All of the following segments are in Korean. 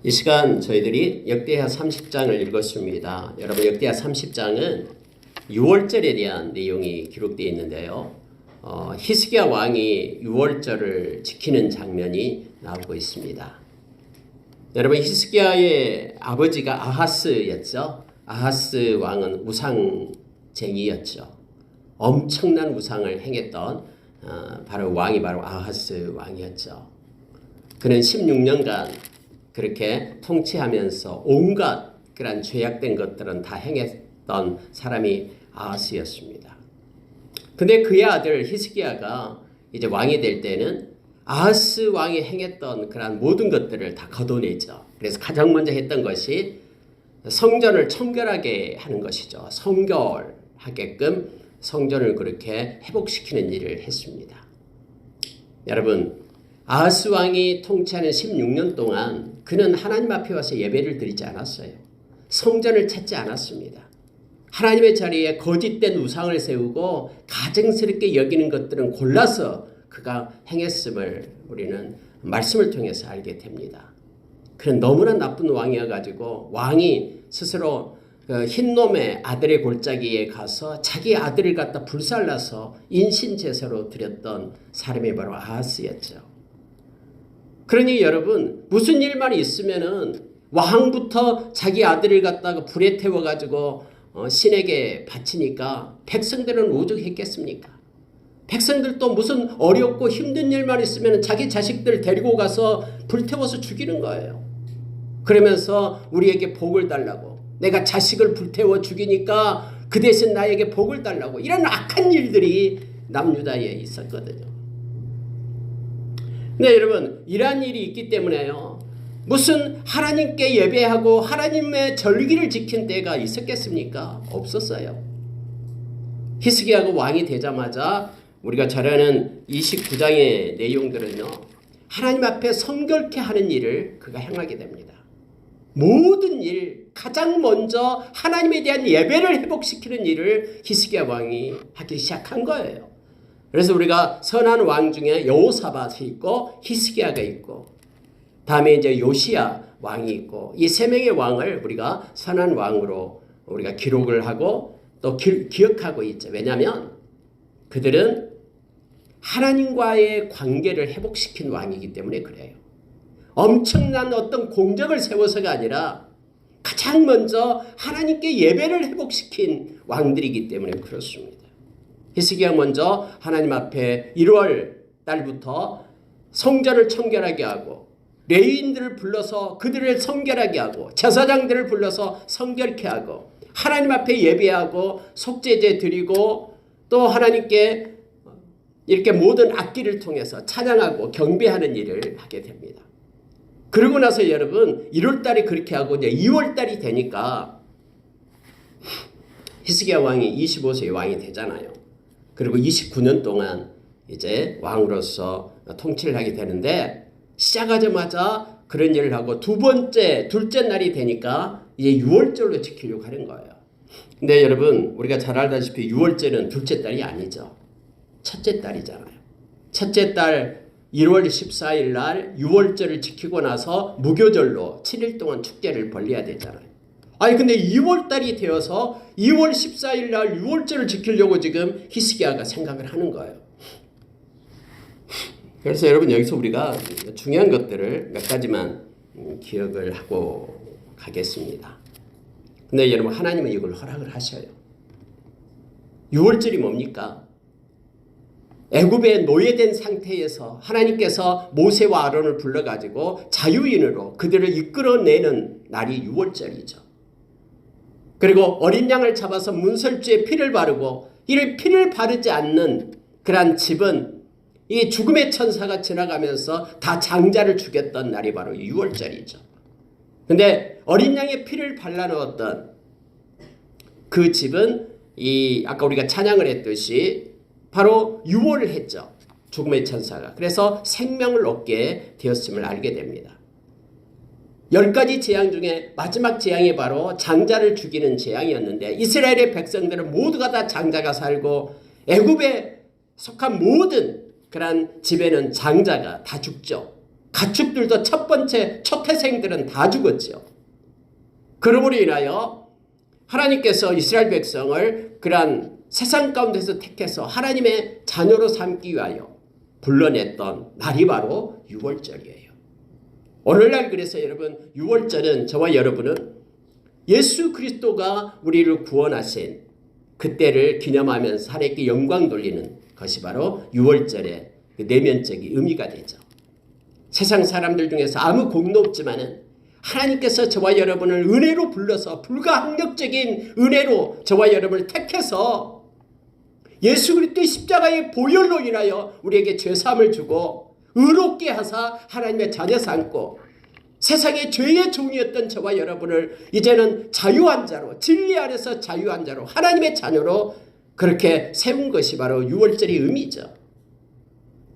이 시간 저희들이 역대하 30장을 읽었습니다. 여러분, 역대하 30장은 6월절에 대한 내용이 기록되어 있는데요. 히스기야 왕이 6월절을 지키는 장면이 나오고 있습니다. 여러분, 히스기야의 아버지가 아하스였죠. 아하스 왕은 우상쟁이였죠. 엄청난 우상을 행했던 왕이 바로 아하스 왕이었죠. 그는 16년간 그렇게 통치하면서 온갖 그런 죄악된 것들은 다 행했던 사람이 아하스였습니다. 근데 그의 아들 히스기야가 이제 왕이 될 때는 아하스 왕이 행했던 그런 모든 것들을 다 걷어내죠. 그래서 가장 먼저 했던 것이 성전을 청결하게 하는 것이죠. 성결하게끔 성전을 그렇게 회복시키는 일을 했습니다. 여러분, 아하스 왕이 통치하는 16년 동안 그는 하나님 앞에 와서 예배를 드리지 않았어요. 성전을 찾지 않았습니다. 하나님의 자리에 거짓된 우상을 세우고 가증스럽게 여기는 것들은 골라서 그가 행했음을 우리는 말씀을 통해서 알게 됩니다. 그는 너무나 나쁜 왕이어가지고 왕이 스스로 흰놈의 아들의 골짜기에 가서 자기 아들을 갖다 불살라서 인신제사로 드렸던 사람이 바로 아하스였죠. 그러니 여러분, 무슨 일만 있으면은 왕부터 자기 아들을 갖다가 불에 태워가지고 신에게 바치니까 백성들은 오죽했겠습니까? 백성들도 무슨 어렵고 힘든 일만 있으면 자기 자식들 데리고 가서 불태워서 죽이는 거예요. 그러면서 우리에게 복을 달라고, 내가 자식을 불태워 죽이니까 그 대신 나에게 복을 달라고, 이런 악한 일들이 남유다에 있었거든요. 근데 여러분, 이러한 일이 있기 때문에요, 무슨 하나님께 예배하고 하나님의 절기를 지킨 때가 있었겠습니까? 없었어요. 히스기야가 왕이 되자마자 우리가 잘 아는 29장의 내용들은요, 하나님 앞에 성결케 하는 일을 그가 행하게 됩니다. 모든 일, 가장 먼저 하나님에 대한 예배를 회복시키는 일을 히스기야 왕이 하기 시작한 거예요. 그래서 우리가 선한 왕 중에 여호사밧이 있고 히스기야가 있고, 다음에 이제 요시야 왕이 있고, 이 세 명의 왕을 우리가 선한 왕으로 우리가 기록을 하고 또 기억하고 있죠. 왜냐하면 그들은 하나님과의 관계를 회복시킨 왕이기 때문에 그래요. 엄청난 어떤 공적을 세워서가 아니라 가장 먼저 하나님께 예배를 회복시킨 왕들이기 때문에 그렇습니다. 히스기야 먼저 하나님 앞에 1월 달부터 성전을 청결하게 하고, 레위인들을 불러서 그들을 성결하게 하고, 제사장들을 불러서 성결케 하고, 하나님 앞에 예배하고 속죄제 드리고, 또 하나님께 이렇게 모든 악기를 통해서 찬양하고 경배하는 일을 하게 됩니다. 그러고 나서 여러분, 1월 달에 그렇게 하고 이제 2월 달이 되니까 히스기야 왕이 25세의 왕이 되잖아요. 그리고 29년 동안 이제 왕으로서 통치를 하게 되는데, 시작하자마자 그런 일을 하고 둘째 날이 되니까 이제 6월절로 지키려고 하는 거예요. 근데 여러분, 우리가 잘 알다시피 6월절은 둘째 달이 아니죠. 첫째 달이잖아요. 첫째 달 1월 14일 날 6월절을 지키고 나서 무교절로 7일 동안 축제를 벌려야 되잖아요. 아니 근데 2월 달이 되어서 2월 14일 날 6월절을 지키려고 지금 히스기야가 생각을 하는 거예요. 그래서 여러분, 여기서 우리가 중요한 것들을 몇 가지만 기억을 하고 가겠습니다. 근데 여러분, 하나님은 이걸 허락을 하셔요. 6월절이 뭡니까? 애굽에 노예된 상태에서 하나님께서 모세와 아론을 불러가지고 자유인으로 그들을 이끌어내는 날이 6월절이죠. 그리고 어린 양을 잡아서 문설주에 피를 바르고, 이 피를 바르지 않는 그러한 집은 이 죽음의 천사가 지나가면서 다 장자를 죽였던 날이 바로 6월절이죠. 근데 어린 양의 피를 발라놓았던 그 집은 아까 우리가 찬양을 했듯이 바로 유월을 했죠. 죽음의 천사가. 그래서 생명을 얻게 되었음을 알게 됩니다. 10가지 재앙 중에 마지막 재앙이 바로 장자를 죽이는 재앙이었는데, 이스라엘의 백성들은 모두가 다 장자가 살고 애굽에 속한 모든 그러한 집에는 장자가 다 죽죠. 가축들도 첫 번째 초태생들은 다 죽었죠. 그러므로 인하여 하나님께서 이스라엘 백성을 그러한 세상 가운데서 택해서 하나님의 자녀로 삼기 위하여 불러냈던 날이 바로 유월절이에요. 오늘날 그래서 여러분 유월절은 저와 여러분은 예수 그리스도가 우리를 구원하신 그때를 기념하면서 하나님께 영광 돌리는 것이 바로 유월절의 내면적인 의미가 되죠. 세상 사람들 중에서 아무 공로 없지만은 하나님께서 저와 여러분을 은혜로 불러서 불가항력적인 은혜로 저와 여러분을 택해서 예수 그리스도의 십자가의 보혈로 인하여 우리에게 죄사함을 주고 의롭게 하사 하나님의 자녀 삼고 세상의 죄의 종이었던 저와 여러분을 이제는 자유한 자로 진리 안에서 자유한 자로 하나님의 자녀로 그렇게 세운 것이 바로 유월절의 의미죠.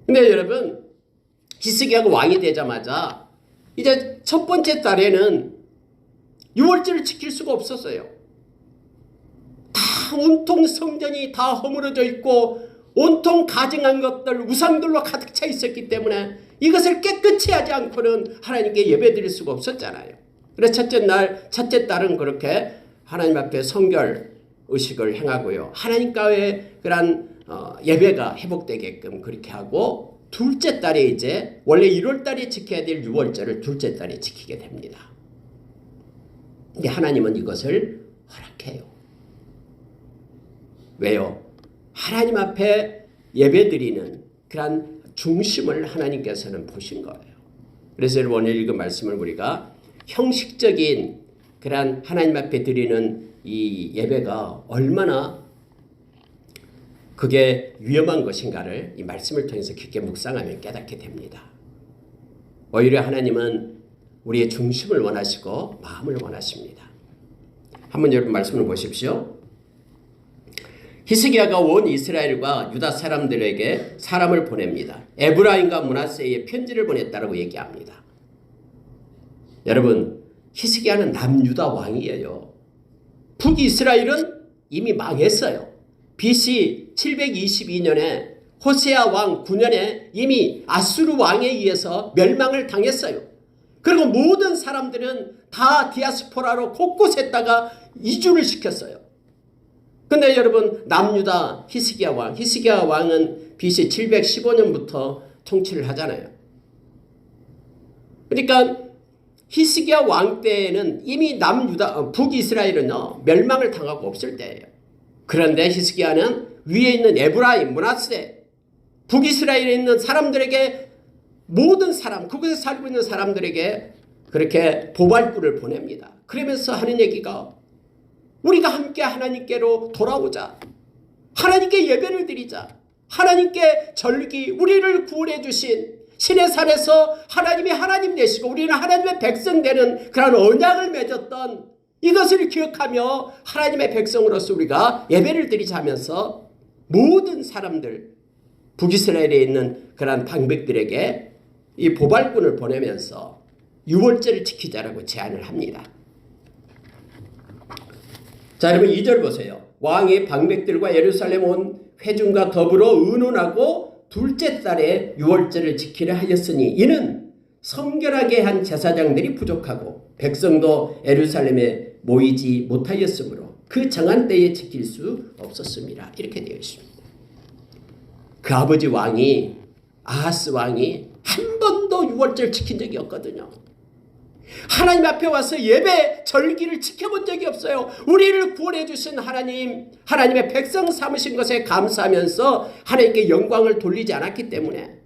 근데 여러분 히스기야가 왕이 되자마자 이제 첫 번째 달에는 유월절을 지킬 수가 없었어요. 다 온통 성전이 다 허물어져 있고 온통 가증한 것들 우상들로 가득 차 있었기 때문에 이것을 깨끗이 하지 않고는 하나님께 예배드릴 수가 없었잖아요. 그래서 첫째 달은 그렇게 하나님 앞에 성결 의식을 행하고요. 하나님과의 그런 예배가 회복되게끔 그렇게 하고 둘째 달에 이제 원래 1월 달에 지켜야 될 유월절을 둘째 달에 지키게 됩니다. 근데 하나님은 이것을 허락해요. 왜요? 하나님 앞에 예배드리는 그런 중심을 하나님께서는 보신 거예요. 그래서 오늘 읽은 말씀을 우리가 형식적인 그런 하나님 앞에 드리는 이 예배가 얼마나 그게 위험한 것인가를 이 말씀을 통해서 깊게 묵상하면 깨닫게 됩니다. 오히려 하나님은 우리의 중심을 원하시고 마음을 원하십니다. 한번 여러분 말씀을 보십시오. 히스기야가 온 이스라엘과 유다 사람들에게 사람을 보냅니다. 에브라임과 므낫세에 편지를 보냈다라고 얘기합니다. 여러분 히스기야는 남유다 왕이에요. 북이스라엘은 이미 망했어요. BC 722년에 호세아 왕 9년에 이미 아수르 왕에 의해서 멸망을 당했어요. 그리고 모든 사람들은 다 디아스포라로 곳곳에다가 이주를 시켰어요. 근데 여러분 남유다 히스기야 왕은 BC 715년부터 통치를 하잖아요. 그러니까 히스기야 왕 때에는 이미 남유다 북이스라엘은요 멸망을 당하고 없을 때예요. 그런데 히스기야는 위에 있는 에브라임, 므낫세, 북이스라엘에 있는 사람들에게 모든 사람 그곳에 살고 있는 사람들에게 그렇게 보발꾼을 보냅니다. 그러면서 하는 얘기가 우리가 함께 하나님께로 돌아오자. 하나님께 예배를 드리자. 하나님께 절기 우리를 구원해 주신 신의 산에서 하나님이 하나님 되시고 우리는 하나님의 백성 되는 그런 언약을 맺었던 이것을 기억하며 하나님의 백성으로서 우리가 예배를 드리자면서 모든 사람들 북이스라엘에 있는 그런 방백들에게 이 보발꾼을 보내면서 유월절을 지키자라고 제안을 합니다. 자, 여러분 2절 보세요. 왕이 방백들과 예루살렘 온 회중과 더불어 의논하고 둘째 달에 유월절을 지키려 하였으니 이는 성결하게 한 제사장들이 부족하고 백성도 예루살렘에 모이지 못하였으므로 그 정한 때에 지킬 수 없었습니다. 이렇게 되어 있습니다. 그 아버지 왕이 아하스 왕이 한 번도 유월절 지킨 적이 없거든요. 하나님 앞에 와서 예배 절기를 지켜본 적이 없어요. 우리를 구원해 주신 하나님, 하나님의 백성 삼으신 것에 감사하면서 하나님께 영광을 돌리지 않았기 때문에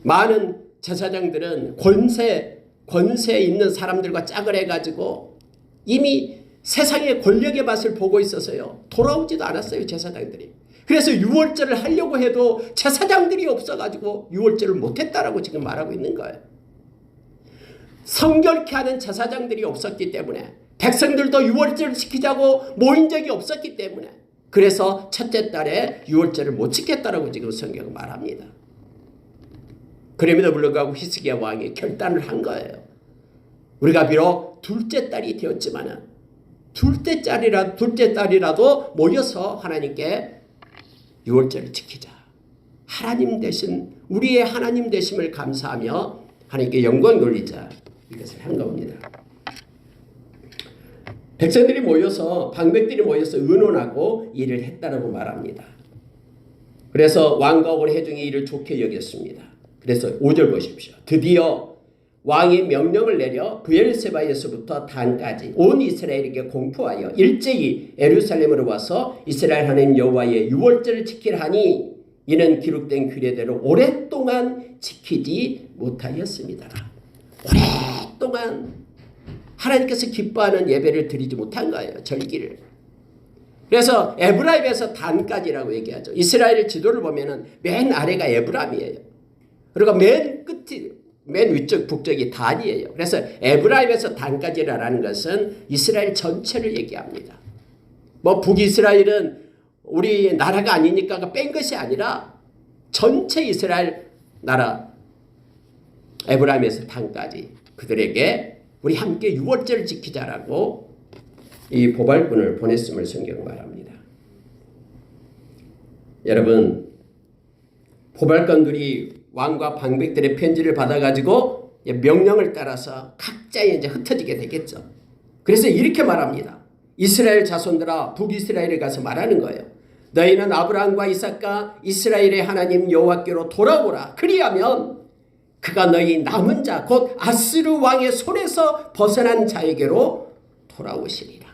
많은 제사장들은 권세에 있는 사람들과 짝을 해가지고 이미 세상의 권력의 맛을 보고 있어서요. 돌아오지도 않았어요. 제사장들이. 그래서 유월절을 하려고 해도 제사장들이 없어가지고 유월절을 못했다라고 지금 말하고 있는 거예요. 성결케 하는 제사장들이 없었기 때문에 백성들도 유월절을 지키자고 모인 적이 없었기 때문에 그래서 첫째 달에 유월절을 못 지켰다라고 지금 성경은 말합니다. 그럼에도 불구하고 히스기야 왕이 결단을 한 거예요. 우리가 비록 둘째 달이 되었지만은 둘째 달이라도 모여서 하나님께 유월절을 지키자. 하나님 되신 우리의 하나님 되심을 감사하며 하나님께 영광 돌리자 이것을 한 겁니다. 백성들이 모여서 방백들이 모여서 의논하고 일을 했다라고 말합니다. 그래서 왕과 온 회중이 이를 좋게 여겼습니다. 그래서 5절 보십시오. 드디어 왕이 명령을 내려 브엘세바에서부터 단까지 온 이스라엘에게 공포하여 일제히 예루살렘으로 와서 이스라엘 하나님 여호와의 유월절을 지키라 하니 이는 기록된 규례대로 오랫동안 지키지 못하였습니다. 오랫동안 하나님께서 기뻐하는 예배를 드리지 못한 거예요. 절기를. 그래서 에브라임에서 단까지라고 얘기하죠. 이스라엘의 지도를 보면은 맨 아래가 에브라임이에요. 그리고 맨 끝이 맨 위쪽 북쪽이 단이에요. 그래서 에브라임에서 단까지라는 것은 이스라엘 전체를 얘기합니다. 뭐 북이스라엘은 우리 나라가 아니니까 뺀 것이 아니라 전체 이스라엘 나라 에브라임에서 단까지 그들에게 우리 함께 유월절을 지키자라고 이 보발꾼을 보냈음을 성경은 말합니다. 여러분, 보발관들이 왕과 방백들의 편지를 받아가지고 명령을 따라서 각자에 이제 흩어지게 되겠죠. 그래서 이렇게 말합니다. 이스라엘 자손들아 북이스라엘에 가서 말하는 거예요. 너희는 아브라함과 이삭과 이스라엘의 하나님 여호와께로 돌아오라. 그리하면 그가 너희 남은 자 곧 아스루 왕의 손에서 벗어난 자에게로 돌아오시리라.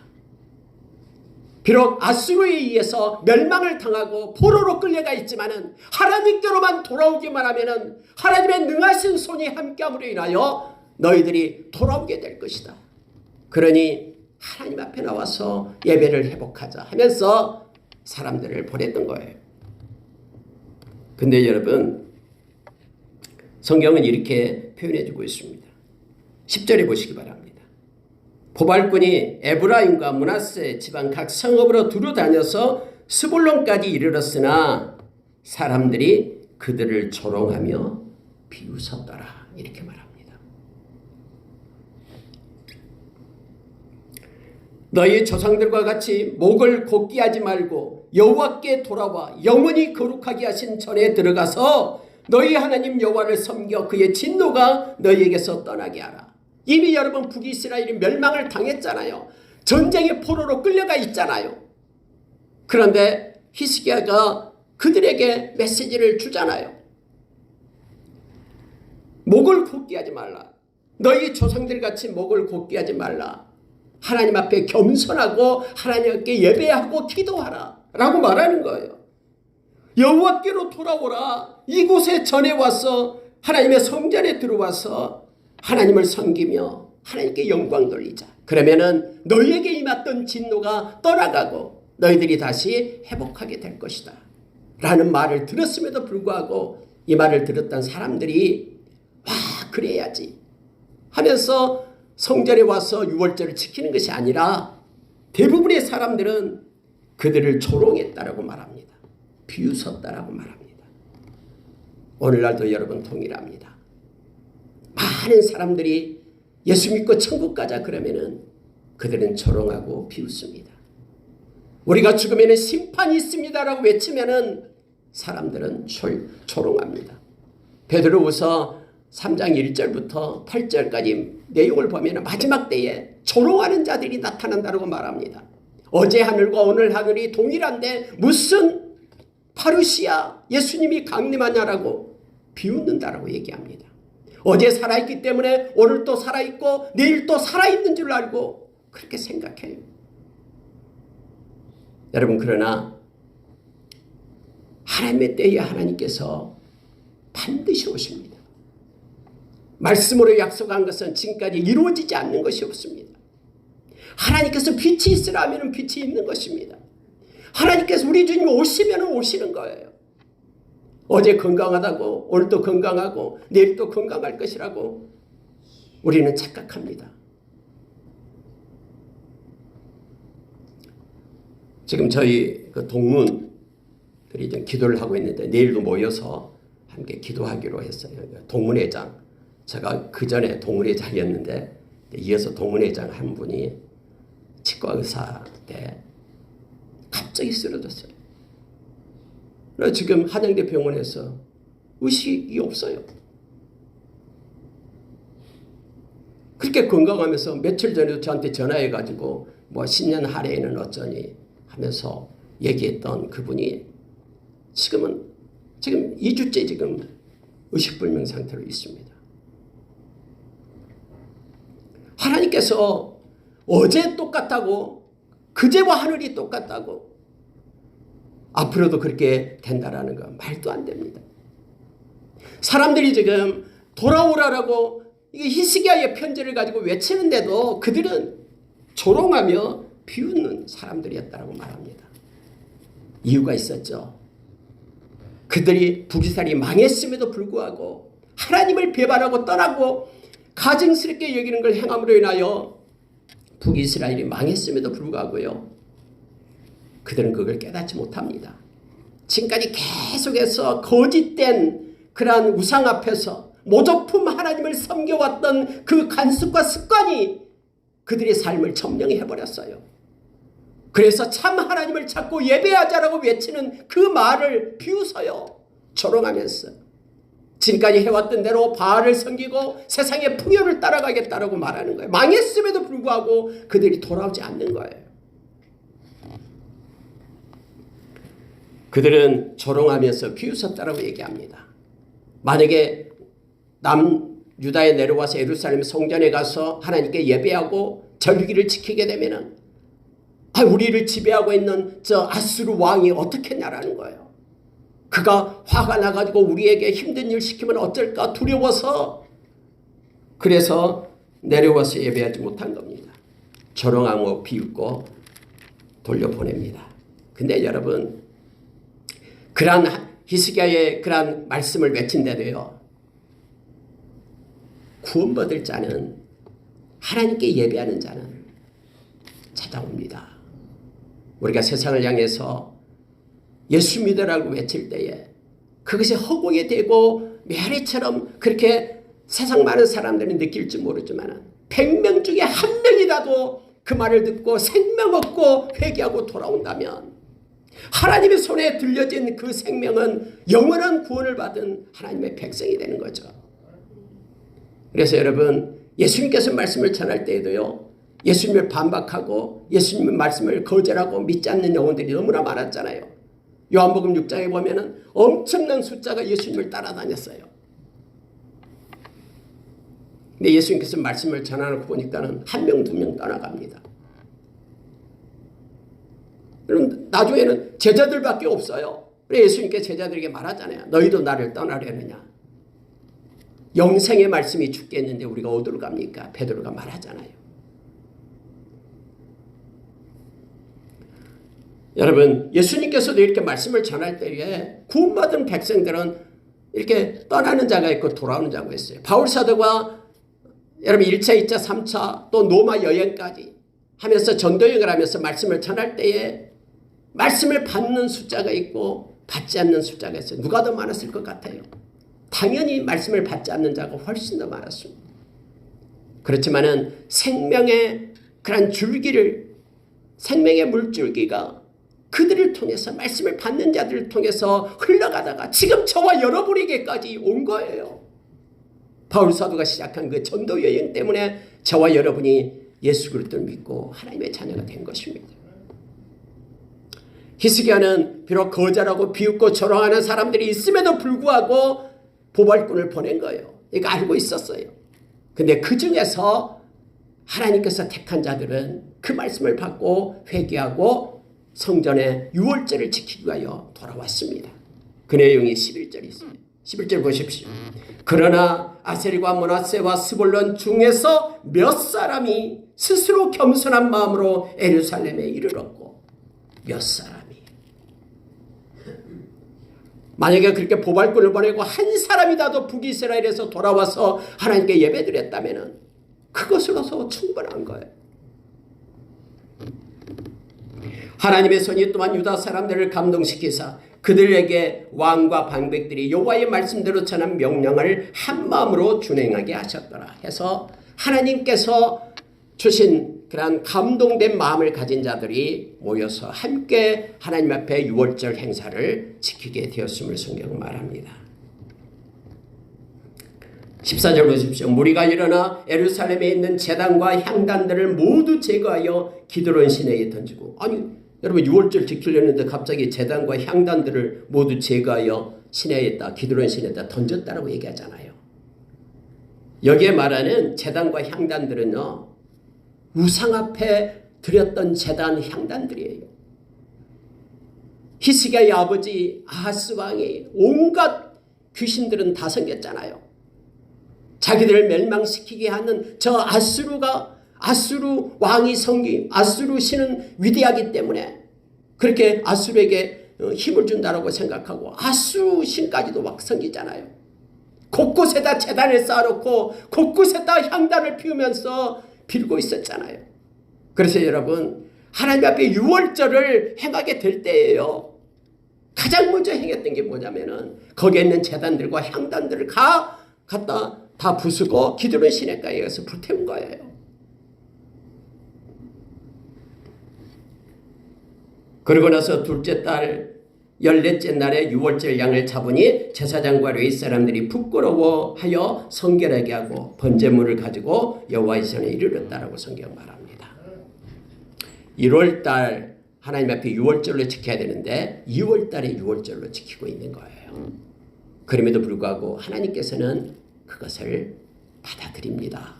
비록 아스루에 의해서 멸망을 당하고 포로로 끌려가 있지만은 하나님께로만 돌아오기만 하면은 하나님의 능하신 손이 함께함으로 인하여 너희들이 돌아오게 될 것이다. 그러니 하나님 앞에 나와서 예배를 회복하자 하면서 사람들을 보냈던 거예요. 근데 여러분, 성경은 이렇게 표현해주고 있습니다. 10절에 보시기 바랍니다. 보발꾼이 에브라임과 므낫세 지방 각 성읍으로 두루 다녀서 스불론까지 이르렀으나 사람들이 그들을 조롱하며 비웃었더라. 이렇게 말합니다. 너희 조상들과 같이 목을 곧게 하지 말고 여호와께 돌아와 영원히 거룩하게 하신 전에 들어가서 너희 하나님 여호와를 섬겨 그의 진노가 너희에게서 떠나게 하라. 이미 여러분 북이스라엘이 멸망을 당했잖아요. 전쟁의 포로로 끌려가 있잖아요. 그런데 히스기야가 그들에게 메시지를 주잖아요. 목을 곧게 하지 말라. 너희 조상들같이 목을 곧게 하지 말라. 하나님 앞에 겸손하고 하나님께 예배하고 기도하라 라고 말하는 거예요. 여호와께로 돌아오라. 이곳에 전에 와서 하나님의 성전에 들어와서 하나님을 섬기며 하나님께 영광 돌리자. 그러면은 너희에게 임했던 진노가 떠나가고 너희들이 다시 회복하게 될 것이다 라는 말을 들었음에도 불구하고 이 말을 들었던 사람들이 와 그래야지 하면서 성전에 와서 유월절을 지키는 것이 아니라 대부분의 사람들은 그들을 조롱했다라고 말합니다. 비웃었다라고 말합니다. 오늘날도 여러분 동일합니다. 많은 사람들이 예수 믿고 천국 가자 그러면은 그들은 조롱하고 비웃습니다. 우리가 죽으면 심판이 있습니다라고 외치면은 사람들은 조롱합니다. 베드로후서 3장 1절부터 8절까지 내용을 보면 마지막 때에 조롱하는 자들이 나타난다고 말합니다. 어제 하늘과 오늘 하늘이 동일한데 무슨 파루시아 예수님이 강림하냐라고 비웃는다라고 얘기합니다. 어제 살아있기 때문에 오늘 또 살아있고 내일 또 살아있는 줄 알고 그렇게 생각해요. 여러분 그러나 하나님의 때에 하나님께서 반드시 오십니다. 말씀으로 약속한 것은 지금까지 이루어지지 않는 것이 없습니다. 하나님께서 빛이 있으라 하면 빛이 있는 것입니다. 하나님께서 우리 주님이 오시면 오시는 거예요. 어제 건강하다고 오늘 또 건강하고 내일 또 건강할 것이라고 우리는 착각합니다. 지금 저희 그 동문들이 좀 기도를 하고 있는데 내일도 모여서 함께 기도하기로 했어요. 동문회장, 제가 그 전에 동문회장이었는데 이어서 동문회장 한 분이 치과 의사 때 갑자기 쓰러졌어요. 나 지금 한양대 병원에서 의식이 없어요. 그렇게 건강하면서 며칠 전에도 저한테 전화해가지고 뭐 신년 할애에는 어쩌니 하면서 얘기했던 그분이 지금 2주째 지금 의식불명 상태로 있습니다. 하나님께서 어제 똑같다고, 그제와 하늘이 똑같다고, 앞으로도 그렇게 된다라는 건 말도 안 됩니다. 사람들이 지금 돌아오라라고 이게 히스기야의 편지를 가지고 외치는데도 그들은 조롱하며 비웃는 사람들이었다고 말합니다. 이유가 있었죠. 그들이 북이스라엘이 망했음에도 불구하고 하나님을 배반하고 떠나고 가증스럽게 여기는 걸 행함으로 인하여 북이스라엘이 망했음에도 불구하고요, 그들은 그걸 깨닫지 못합니다. 지금까지 계속해서 거짓된 그러한 우상 앞에서 모조품 하나님을 섬겨왔던 그 간습과 습관이 그들의 삶을 점령해버렸어요. 그래서 참 하나님을 찾고 예배하자라고 외치는 그 말을 비웃어요. 조롱하면서 지금까지 해왔던 대로 바알을 섬기고 세상의 풍요를 따라가겠다라고 말하는 거예요. 망했음에도 불구하고 그들이 돌아오지 않는 거예요. 그들은 조롱하면서 비웃었다라고 얘기합니다. 만약에 남유다에 내려와서 예루살렘 성전에 가서 하나님께 예배하고 절기를 지키게 되면은 우리를 지배하고 있는 저 아수르 왕이 어떻겠냐라는 거예요. 그가 화가 나가지고 우리에게 힘든 일 시키면 어쩔까 두려워서, 그래서 내려와서 예배하지 못한 겁니다. 조롱하고 비웃고 돌려보냅니다. 근데 여러분, 그러한 히스기야의 그러한 말씀을 외친대도요, 구원받을 자는, 하나님께 예배하는 자는 찾아옵니다. 우리가 세상을 향해서 예수 믿으라고 외칠 때에 그것이 허공이 되고 메아리처럼 그렇게 세상 많은 사람들이 느낄지 모르지만 100명 중에 한 명이라도 그 말을 듣고 생명 얻고 회개하고 돌아온다면 하나님의 손에 들려진 그 생명은 영원한 구원을 받은 하나님의 백성이 되는 거죠. 그래서 여러분, 예수님께서 말씀을 전할 때에도요, 예수님을 반박하고 예수님의 말씀을 거절하고 믿지 않는 영혼들이 너무나 많았잖아요. 요한복음 6장에 보면은 엄청난 숫자가 예수님을 따라다녔어요. 근데 예수님께서 말씀을 전하는 거 보니까는 1명, 2명 떠나갑니다. 그럼 나중에는 제자들밖에 없어요. 그래 예수님께 제자들에게 말하잖아요. 너희도 나를 떠나려느냐. 영생의 말씀이 죽겠는데 우리가 어디로 갑니까? 베드로가 말하잖아요. 여러분, 예수님께서도 이렇게 말씀을 전할 때에 구원받은 백성들은 이렇게 떠나는 자가 있고 돌아오는 자가 있어요. 바울 사도가 여러분 1차, 2차, 3차 또 로마 여행까지 하면서 전도여행을 하면서 말씀을 전할 때에 말씀을 받는 숫자가 있고 받지 않는 숫자가 있어요. 누가 더 많았을 것 같아요? 당연히 말씀을 받지 않는 자가 훨씬 더 많았습니다. 그렇지만은 생명의 그런 줄기를, 생명의 물줄기가 그들을 통해서, 말씀을 받는 자들을 통해서 흘러가다가 지금 저와 여러분에게까지 온 거예요. 바울 사도가 시작한 그 전도 여행 때문에 저와 여러분이 예수 그리스도를 믿고 하나님의 자녀가 된 것입니다. 히스기야는 비록 거절하고 비웃고 조롱하는 사람들이 있음에도 불구하고 보발꾼을 보낸 거예요. 이거 알고 있었어요. 근데 그 중에서 하나님께서 택한 자들은 그 말씀을 받고 회개하고 성전의 유월절을 지키기 위하여 돌아왔습니다. 그 내용이 11절이 있어요. 11절 보십시오. 그러나 아셀과 므낫세와 스불론 중에서 몇 사람이 스스로 겸손한 마음으로 예루살렘에 이르렀고, 몇 사람이, 만약에 그렇게 보발꾼을 보내고 한 사람이라도 북이스라엘에서 돌아와서 하나님께 예배드렸다면 그것으로서 충분한 거예요. 하나님의 손이 또한 유다 사람들을 감동시키사 그들에게 왕과 방백들이 여호와의 말씀대로 전한 명령을 한 마음으로 준행하게 하셨더라 해서 하나님께서 주신 그런 감동된 마음을 가진 자들이 모여서 함께 하나님 앞에 유월절 행사를 지키게 되었음을 성경은 말합니다. 14절 보십시오. 무리가 일어나 예루살렘에 있는 제단과 향단들을 모두 제거하여 기드론 시내에 던지고, 아니 여러분 유월절 지키려는데 갑자기 제단과 향단들을 모두 제거하여 시내에다, 기드론 시내에다 던졌다라고 얘기하잖아요. 여기에 말하는 제단과 향단들은요, 우상 앞에 드렸던 제단 향단들이에요. 히스기야의 아버지 아하스 왕이 온갖 귀신들은 다 섬겼잖아요. 자기들을 멸망시키게 하는 저 아수르 왕이 섬기, 아수르 신은 위대하기 때문에 그렇게 아수르에게 힘을 준다라고 생각하고 아수르 신까지도 막 섬기잖아요. 곳곳에다 제단을 쌓아놓고 곳곳에다 향단을 피우면서 빌고 있었잖아요. 그래서 여러분 하나님 앞에 유월절을 행하게 될 때예요. 가장 먼저 행했던 게 뭐냐면은 거기에 있는 제단들과 향단들을 갖다 다 부수고 기드론 시내가에 가서 불태운 거예요. 그러고 나서 둘째 달 14째 날에 유월절 양을 잡으니 제사장과 레위 사람들이 부끄러워하여 성결하게 하고 번제물을 가지고 여호와의 전에 이르렀다라고 성경 말합니다. 1월 달 하나님 앞에 유월절로 지켜야 되는데 2월 달에 유월절로 지키고 있는 거예요. 그럼에도 불구하고 하나님께서는 그것을 받아들입니다.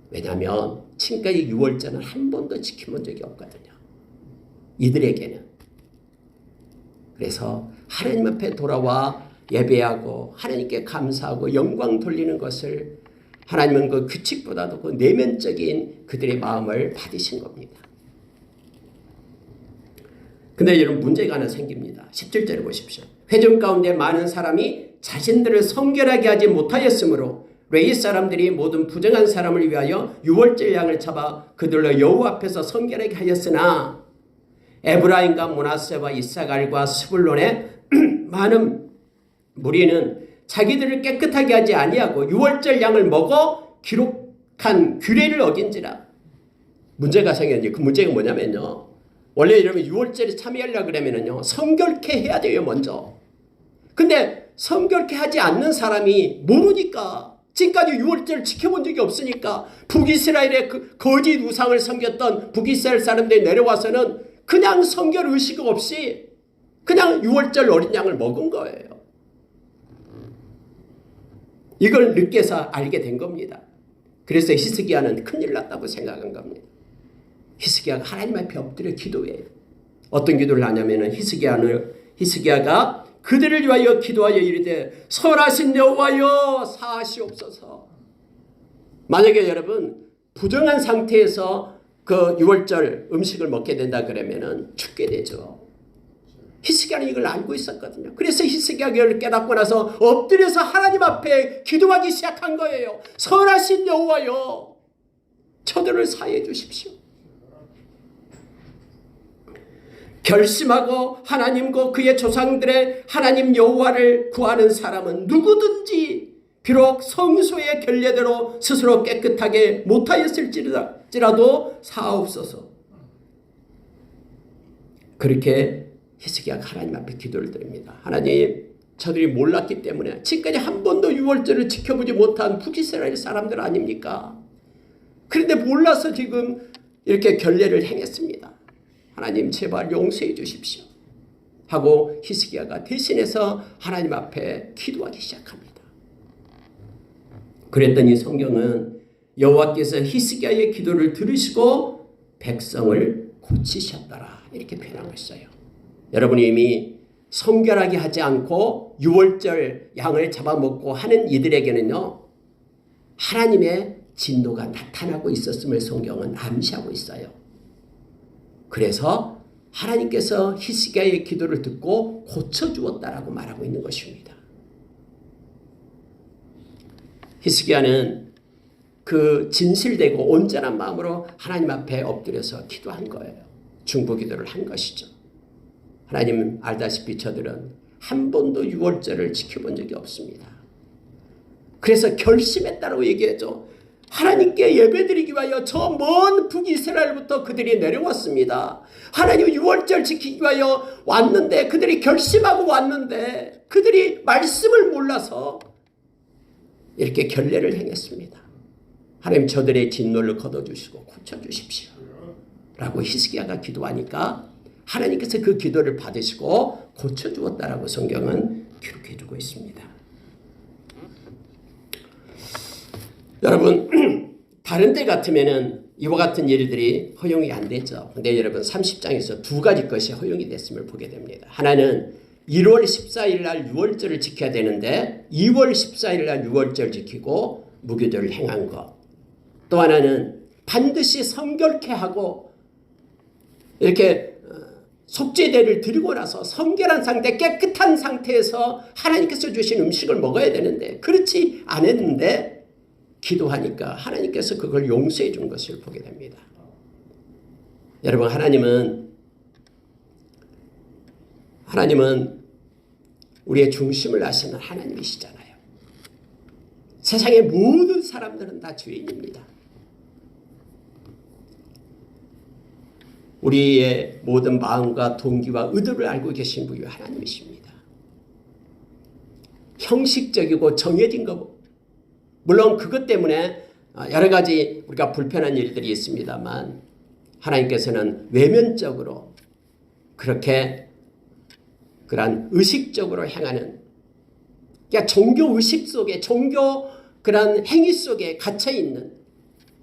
왜냐하면 지금까지 유월절은 한 번도 지켜본 적이 없거든요. 이들에게는. 그래서 하나님 앞에 돌아와 예배하고 하나님께 감사하고 영광 돌리는 것을 하나님은 그 규칙보다도 그 내면적인 그들의 마음을 받으신 겁니다. 근데 여러분 문제가 하나 생깁니다. 17절에 보십시오. 회중 가운데 많은 사람이 자신들을 성결하게 하지 못하였으므로 레위 사람들이 모든 부정한 사람을 위하여 유월절 양을 잡아 그들로 여호와 앞에서 성결하게 하였으나 에브라임과 므낫세와 이사갈과 스불론의 많은 무리는 자기들을 깨끗하게 하지 아니하고 유월절 양을 먹어 기록한 규례를 어긴지라. 문제가 생겼는데 그 문제가 뭐냐면요. 원래 이러면 유월절에 참여하려고 그러면요. 성결케 해야 돼요, 먼저. 근데 성결케 하지 않는 사람이 모르니까, 지금까지 유월절을 지켜본 적이 없으니까 북이스라엘의 그 거짓 우상을 섬겼던 북이스라엘 사람들이 내려와서는 그냥 성결 의식 없이 그냥 유월절 어린 양을 먹은 거예요. 이걸 늦게서 알게 된 겁니다. 그래서 히스기야는 큰일 났다고 생각한 겁니다. 히스기야가 하나님 앞에 엎드려 기도해요. 어떤 기도를 하냐면은 히스기야가 그들을 위하여 기도하여 이르되 선하신 여호와여 사하시옵소서. 만약에 여러분 부정한 상태에서 그 유월절 음식을 먹게 된다 그러면은 죽게 되죠. 히스기야는 이걸 알고 있었거든요. 그래서 히스기야가 이걸 깨닫고 나서 엎드려서 하나님 앞에 기도하기 시작한 거예요. 선하신 여호와여 저들을 사해 주십시오. 결심하고 하나님과 그의 조상들의 하나님 여호와를 구하는 사람은 누구든지 비록 성소의 결례대로 스스로 깨끗하게 못하였을지라도 사하옵소서. 그렇게 히스기야가 하나님 앞에 기도를 드립니다. 하나님, 저들이 몰랐기 때문에 지금까지 한 번도 유월절을 지켜보지 못한 북이스라엘 사람들 아닙니까? 그런데 몰라서 지금 이렇게 결례를 행했습니다. 하나님 제발 용서해 주십시오 하고 히스기야가 대신해서 하나님 앞에 기도하기 시작합니다. 그랬더니 성경은 여호와께서 히스기야의 기도를 들으시고 백성을 고치셨더라 이렇게 표현하고 있어요. 여러분이 이미 성결하게 하지 않고 유월절 양을 잡아먹고 하는 이들에게는요, 하나님의 진노가 나타나고 있었음을 성경은 암시하고 있어요. 그래서 하나님께서 히스기야의 기도를 듣고 고쳐주었다라고 말하고 있는 것입니다. 히스기야는 그 진실되고 온전한 마음으로 하나님 앞에 엎드려서 기도한 거예요. 중보기도를 한 것이죠. 하나님 알다시피 저들은 한 번도 유월절을 지켜본 적이 없습니다. 그래서 결심했다고 얘기하죠. 하나님께 예배드리기 위하여 저 먼 북이스라엘부터 그들이 내려왔습니다. 하나님 유월절 지키기 위하여 왔는데, 그들이 결심하고 왔는데 그들이 말씀을 몰라서 이렇게 결례를 행했습니다. 하나님 저들의 진노를 걷어주시고 고쳐주십시오 라고 히스기야가 기도하니까 하나님께서 그 기도를 받으시고 고쳐주었다라고 성경은 기록해주고 있습니다. 여러분, 다른 때 같으면은 이와 같은 일들이 허용이 안 되죠. 근데 여러분 30장에서 두 가지 것이 허용이 됐음을 보게 됩니다. 하나는 1월 14일 날 유월절을 지켜야 되는데 2월 14일 날 유월절 지키고 무교절을 행한 것. 또 하나는 반드시 성결케 하고 이렇게 속죄제를 드리고 나서 성결한 상태, 깨끗한 상태에서 하나님께서 주신 음식을 먹어야 되는데 그렇지 않았는데 기도하니까 하나님께서 그걸 용서해 준 것을 보게 됩니다. 여러분, 하나님은 우리의 중심을 아시는 하나님이시잖아요. 세상의 모든 사람들은 다 죄인입니다. 우리의 모든 마음과 동기와 의도를 알고 계신 분이 하나님이십니다. 형식적이고 정해진 것, 물론 그것 때문에 여러 가지 우리가 불편한 일들이 있습니다만 하나님께서는 외면적으로 그렇게 그러한 의식적으로 행하는, 그러니까 종교 의식 속에, 종교 그러한 행위 속에 갇혀 있는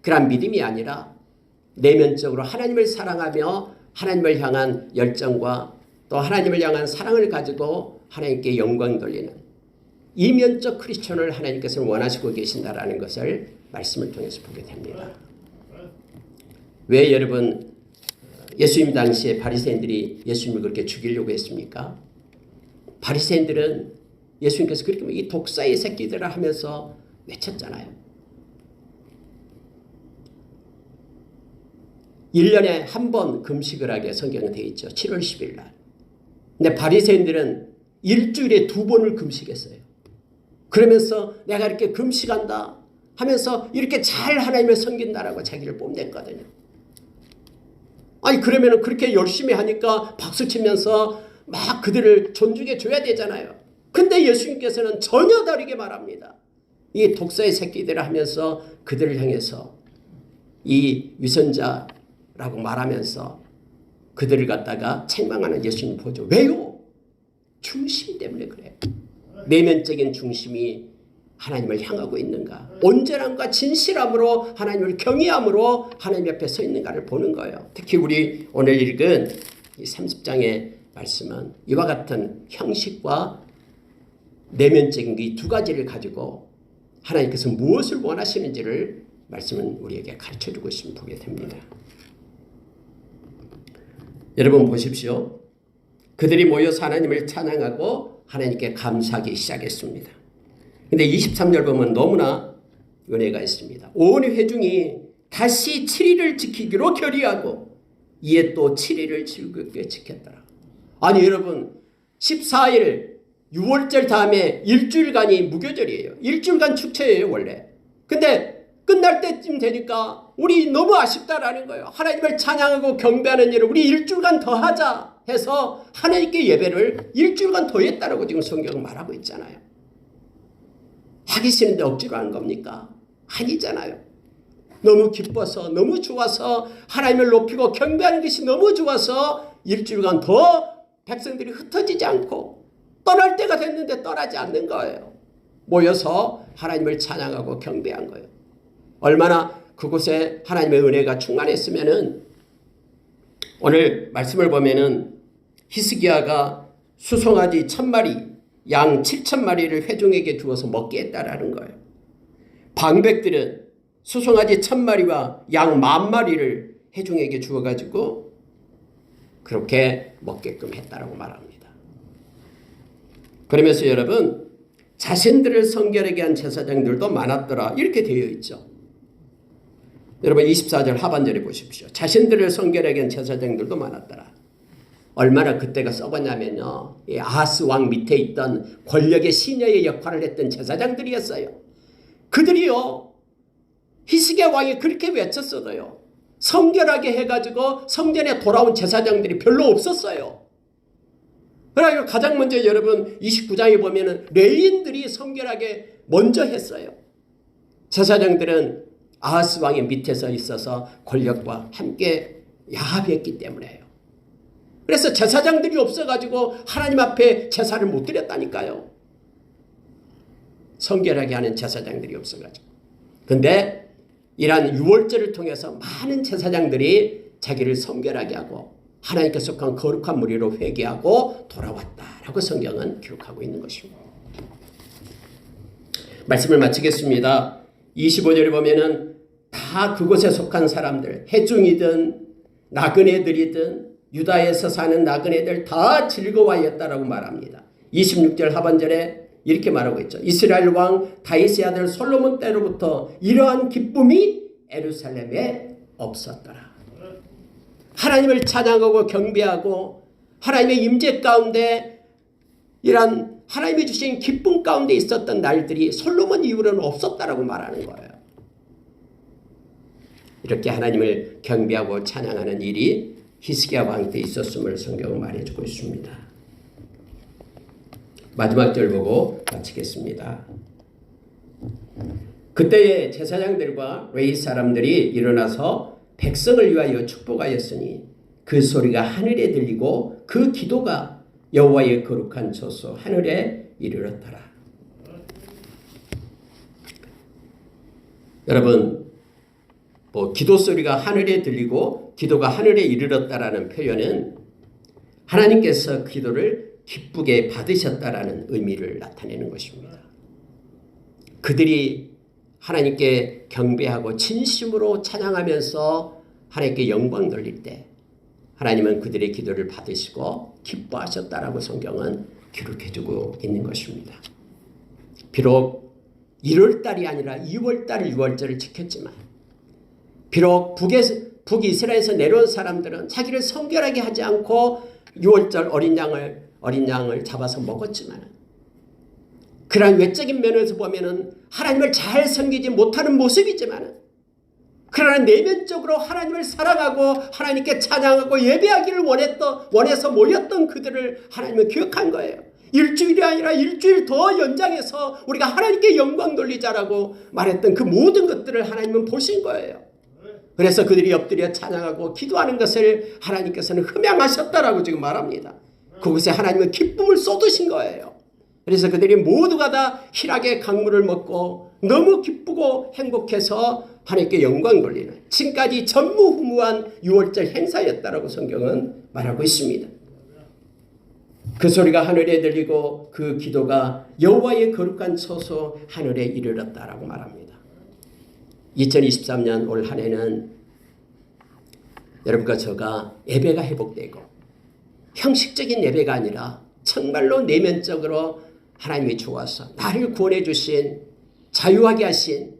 그러한 믿음이 아니라 내면적으로 하나님을 사랑하며 하나님을 향한 열정과 또 하나님을 향한 사랑을 가지고 하나님께 영광 돌리는 이면적 크리스천을 하나님께서는 원하시고 계신다라는 것을 말씀을 통해서 보게 됩니다. 왜 여러분 예수님 당시에 바리새인들이 예수님을 그렇게 죽이려고 했습니까? 바리새인들은 예수님께서 그렇게 이 독사의 새끼들을 하면서 외쳤잖아요. 1년에 한 번 금식을 하게 성경에 되어 있죠. 7월 10일 날. 근데 바리새인들은 일주일에 2번을 금식했어요. 그러면서 내가 이렇게 금식한다 하면서 이렇게 잘 하나님을 섬긴다라고 자기를 뽐냈거든요. 아니 그러면 그렇게 열심히 하니까 박수치면서 막 그들을 존중해 줘야 되잖아요. 근데 예수님께서는 전혀 다르게 말합니다. 이 독사의 새끼들을 하면서 그들을 향해서 이 위선자라고 말하면서 그들을 갖다가 책망하는 예수님 보죠. 왜요? 중심 때문에 그래요. 내면적인 중심이 하나님을 향하고 있는가, 온전함과 진실함으로 하나님을 경외함으로 하나님 옆에 서 있는가를 보는 거예요. 특히 우리 오늘 읽은 이 30장의 말씀은 이와 같은 형식과 내면적인 이 두 가지를 가지고 하나님께서 무엇을 원하시는지를 말씀은 우리에게 가르쳐주고 있음을 보게 됩니다. 여러분 보십시오. 그들이 모여서 하나님을 찬양하고 하나님께 감사하기 시작했습니다. 근데 23절 보면 너무나 은혜가 있습니다. 온 회중이 다시 7일을 지키기로 결의하고 이에 또 7일을 즐겁게 지켰더라. 아니 여러분 14일 6월절 다음에 일주일간이 무교절이에요. 일주일간 축제예요 원래. 근데 끝날 때쯤 되니까 우리 너무 아쉽다라는 거예요. 하나님을 찬양하고 경배하는 일을 우리 일주일간 더 하자 해서 하나님께 예배를 일주일간 더 했다라고 지금 성경은 말하고 있잖아요. 하기 싫은데 억지로 하는 겁니까? 아니잖아요. 너무 기뻐서 너무 좋아서 하나님을 높이고 경배하는 것이 너무 좋아서 일주일간 더 백성들이 흩어지지 않고 떠날 때가 됐는데 떠나지 않는 거예요. 모여서 하나님을 찬양하고 경배한 거예요. 얼마나 그곳에 하나님의 은혜가 충만했으면은 오늘 말씀을 보면은 히스기야가 수송아지 1000마리, 양 7000마리를 회중에게 주어서 먹게 했다라는 거예요. 방백들은 수송아지 1000마리와 양 10,000마리를 회중에게 주어가지고 그렇게 먹게끔 했다라고 말합니다. 그러면서 여러분 자신들을 성결하게 한 제사장들도 많았더라 이렇게 되어 있죠. 여러분 24절 하반절에 보십시오. 자신들을 성결하게 한 제사장들도 많았더라. 얼마나 그때가 썩었냐면요. 이 아하스 왕 밑에 있던 권력의 시녀의 역할을 했던 제사장들이었어요. 그들이요 히스기야 왕이 그렇게 외쳤어도요, 성결하게 해가지고 성전에 돌아온 제사장들이 별로 없었어요. 그래서 가장 먼저 여러분 29장에 보면은 레위인들이 성결하게 먼저 했어요. 제사장들은 아하스 왕의 밑에서 있어서 권력과 함께 야합했기 때문에요. 그래서 제사장들이 없어가지고 하나님 앞에 제사를 못 드렸다니까요. 성결하게 하는 제사장들이 없어가지고. 근데 이러한 유월절을 통해서 많은 제사장들이 자기를 성결하게 하고 하나님께 속한 거룩한 무리로 회개하고 돌아왔다라고 성경은 기록하고 있는 것입니다. 말씀을 마치겠습니다. 25절에 보면은 다 그곳에 속한 사람들, 해중이든 나그네들이든 유다에서 사는 나그네들 다 즐거워하였다라고 말합니다. 26절 하반절에 이렇게 말하고 있죠. 이스라엘 왕 다윗의 아들 솔로몬 때로부터 이러한 기쁨이 예루살렘에 없었더라. 하나님을 찬양하고 경배하고 하나님의 임재 가운데 이러한 하나님이 주신 기쁨 가운데 있었던 날들이 솔로몬 이후로는 없었다라고 말하는 거예요. 이렇게 하나님을 경배하고 찬양하는 일이 히스기야 왕 때 있었음을 성경은 말해주고 있습니다. 마지막 절 보고 마치겠습니다. 그때의 제사장들과 레위 사람들이 일어나서 백성을 위하여 축복하였으니 그 소리가 하늘에 들리고 그 기도가 여호와의 거룩한 처소 하늘에 이르렀더라. 여러분, 기도 소리가 하늘에 들리고 기도가 하늘에 이르렀다라는 표현은 하나님께서 기도를 기쁘게 받으셨다라는 의미를 나타내는 것입니다. 그들이 하나님께 경배하고 진심으로 찬양하면서 하나님께 영광 돌릴 때 하나님은 그들의 기도를 받으시고 기뻐하셨다라고 성경은 기록해주고 있는 것입니다. 비록 1월달이 아니라 2월달 6월절을 지켰지만 비록 북이스라엘에서 내려온 사람들은 자기를 성결하게 하지 않고 6월절 어린 양을 잡아서 먹었지만 그러한 외적인 면에서 보면은 하나님을 잘 섬기지 못하는 모습이지만 그러나 내면적으로 하나님을 사랑하고 하나님께 찬양하고 예배하기를 원해서 모였던 그들을 하나님은 기억한 거예요. 일주일이 아니라 일주일 더 연장해서 우리가 하나님께 영광 돌리자라고 말했던 그 모든 것들을 하나님은 보신 거예요. 그래서 그들이 엎드려 찬양하고 기도하는 것을 하나님께서는 흠양하셨다라고 지금 말합니다. 그곳에 하나님은 기쁨을 쏟으신 거예요. 그래서 그들이 모두가 다 희락의 강물을 먹고 너무 기쁘고 행복해서 하나님께 영광 돌리는 지금까지 전무후무한 6월절 행사였다라고 성경은 말하고 있습니다. 그 소리가 하늘에 들리고 그 기도가 여호와의 거룩한 처소 하늘에 이르렀다라고 말합니다. 2023년 올 한 해는 여러분과 저가 예배가 회복되고 형식적인 예배가 아니라 정말로 내면적으로 하나님이 좋아서 나를 구원해 주신 자유하게 하신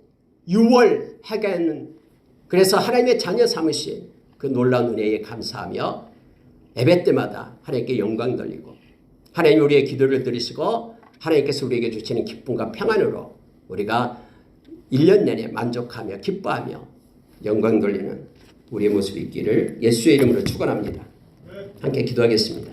6월 하게 하는 그래서 하나님의 자녀 삼으신 그 놀라운 은혜에 감사하며 예배 때마다 하나님께 영광 돌리고 하나님 우리의 기도를 들으시고 하나님께서 우리에게 주시는 기쁨과 평안으로 우리가 1년 내내 만족하며 기뻐하며 영광 돌리는 우리의 모습이 있기를 예수의 이름으로 축원합니다. 함께 기도하겠습니다.